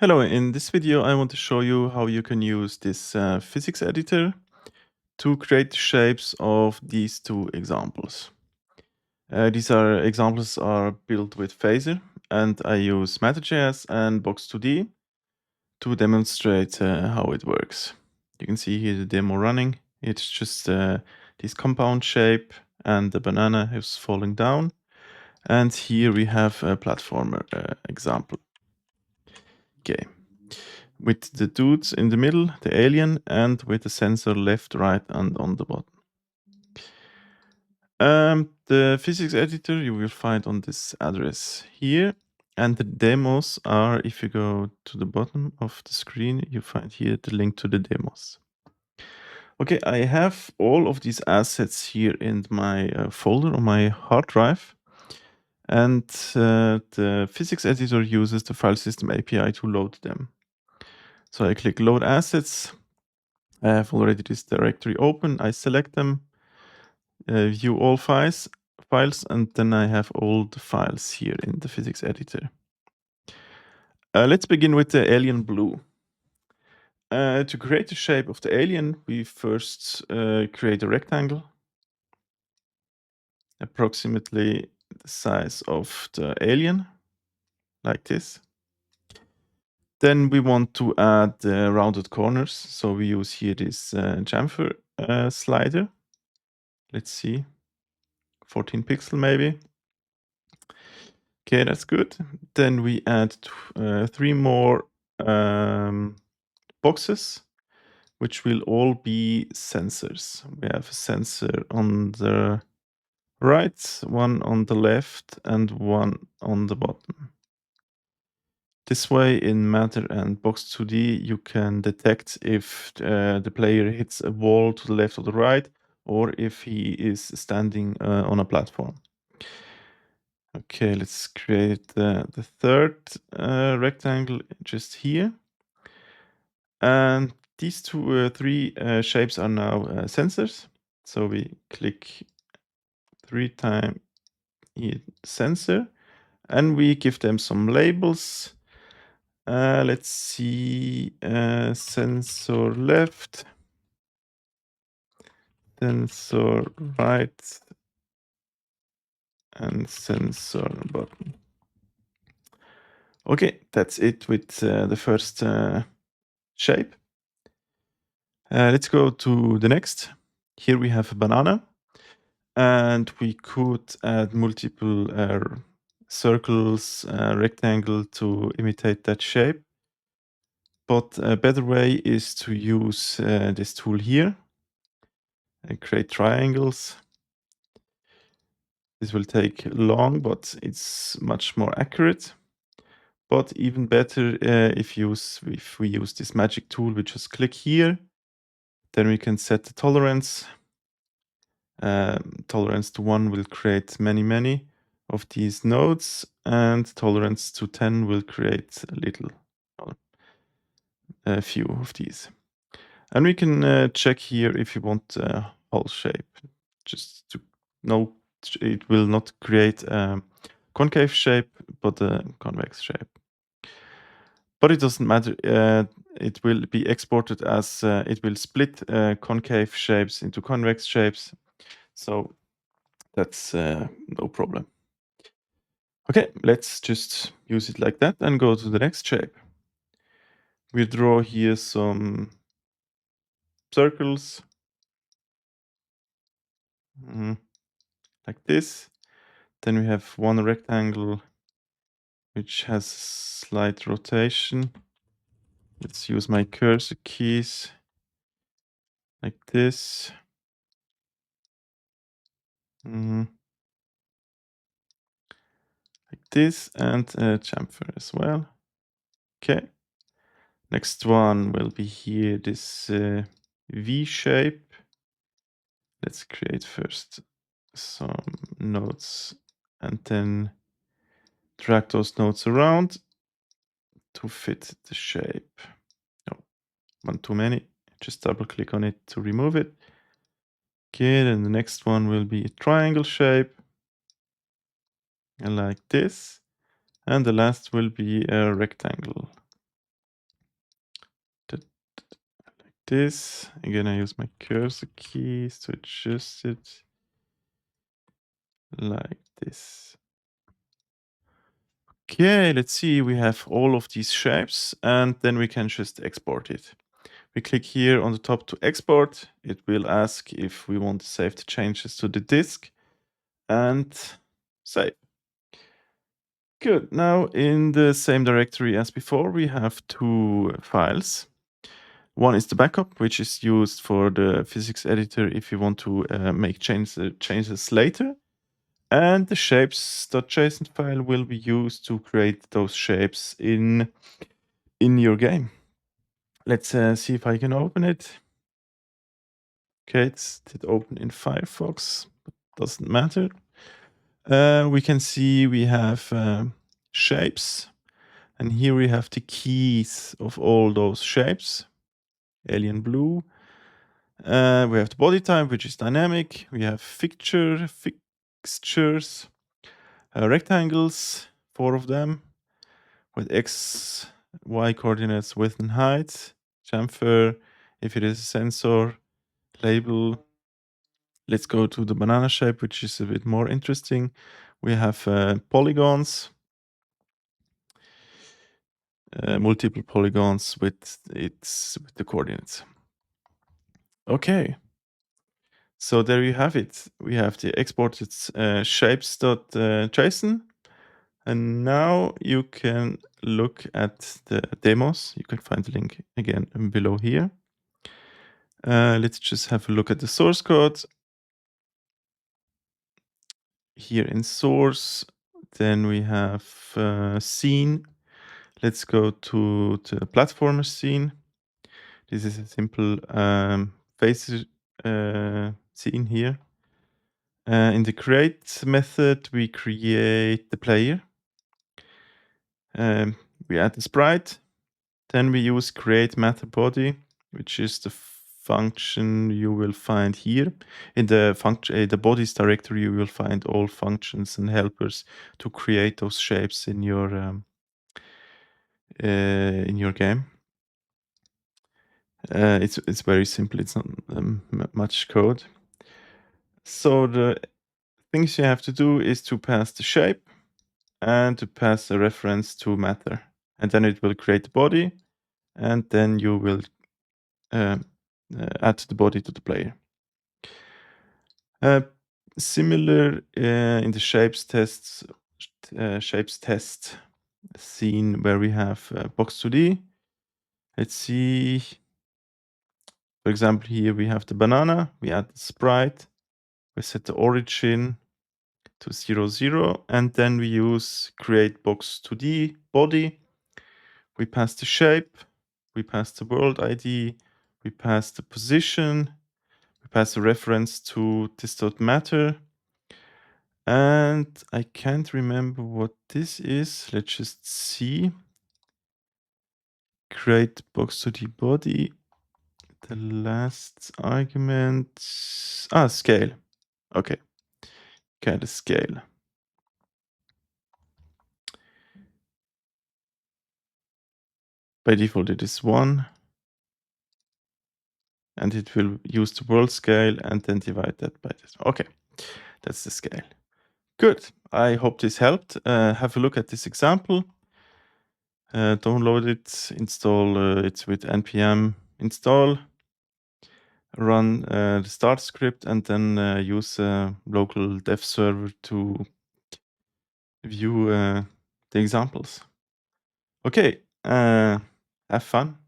Hello, in this video I want to show you how you can use this physics editor to create the shapes of these two examples. These examples are built with Phaser, and I use matter.js and Box2D to demonstrate how it works. You can see here the demo running. It's just this compound shape and the banana is falling down. And here we have a platformer example. Okay. With the dudes in the middle, the alien, and with the sensor left, right, and on the bottom. The physics editor you will find on this address here, and the demos are, if you go to the bottom of the screen, you find here the link to the demos. Okay, I have all of these assets here in my folder on my hard drive, and the physics editor uses the file system API to load them. So I click Load Assets. I have already this directory open. I select them, view all files, and then I have all the files here in the physics editor. Let's begin with the alien blue. To create the shape of the alien, we first create a rectangle, approximately the size of the alien, like this. Then we want to add rounded corners, so we use here this chamfer slider. Let's see, 14 pixel maybe. Okay, that's good. Then we add 3 more boxes, which will all be sensors. We have a sensor on the right, one on the left, and one on the bottom. This way, in Matter and Box2D, you can detect if the player hits a wall to the left or the right, or if he is standing on a platform. Okay, let's create the third rectangle just here. And these three shapes are now sensors. So we click 3 times sensor, and we give them some labels. Let's see, sensor left, sensor right, and sensor bottom. Okay, that's it with the first shape. Let's go to the next. Here we have a banana, and we could add multiple circles, rectangle to imitate that shape. But a better way is to use this tool here and create triangles. This will take long, but it's much more accurate. But even better if we use this magic tool, we just click here. Then we can set the tolerance. Tolerance to 1 will create many of these nodes, and tolerance to 10 will create a few of these. And we can check here if you want a whole shape, just to know it will not create a concave shape, but a convex shape. But it doesn't matter. It will be exported as it will split concave shapes into convex shapes. So that's no problem. Okay, let's just use it like that and go to the next shape. We draw here some circles, like this. Then we have one rectangle which has slight rotation. Let's use my cursor keys like this. Like this, and chamfer as well. Okay. Next one will be here, this V shape. Let's create first some nodes and then drag those nodes around to fit the shape. No, one too many. Just double click on it to remove it. Okay, then the next one will be a triangle shape, and like this. And the last will be a rectangle. this. Again, I use my cursor keys to adjust it like this. Okay, let's see. We have all of these shapes, and then we can just export it. We click here on the top to export. It will ask if we want to save the changes to the disk, and save. Good. Now in the same directory as before, we have two files. One is the backup, which is used for the physics editor if you want to make changes later. And the shapes.json file will be used to create those shapes in your game. Let's see if I can open it. Okay, it did open in Firefox, but doesn't matter. We can see we have shapes, and here we have the keys of all those shapes. Alien blue. We have the body type, which is dynamic. We have fixtures, rectangles, 4 of them, with x, y coordinates, width and height, chamfer, if it is a sensor, label. Let's go to the banana shape, which is a bit more interesting. We have polygons, multiple polygons with the coordinates. Okay. So there you have it. We have the exported shapes.json. And now you can look at the demos. You can find the link again below here. Let's just have a look at the source code. Here in source, then we have scene. Let's go to the platformer scene. This is a simple Phaser scene here. In the create method, we create the player. We add the sprite. Then we use create matter body, which is the function you will find here. In the function, the bodies directory, you will find all functions and helpers to create those shapes in your game. It's very simple. It's not much code. So the things you have to do is to pass the shape and to pass a reference to matter, and then it will create the body, and then you will add the body to the player. Similar in the shapes test scene where we have Box2D. Let's see. For example, here we have the banana. We add the sprite. We set the origin to 0, 0, and then we use create Box2D body. We pass the shape. We pass the world ID. We pass the position. We pass a reference to this.matter. And I can't remember what this is. Let's just see. Create Box2D body. The last argument. Scale. Okay. Okay, the scale. By default, it is 1. And it will use the world scale and then divide that by this. Okay, that's the scale. Good. I hope this helped. Have a look at this example. Download it, install it with npm install, run the start script, and then use a local dev server to view the examples. Okay, have fun.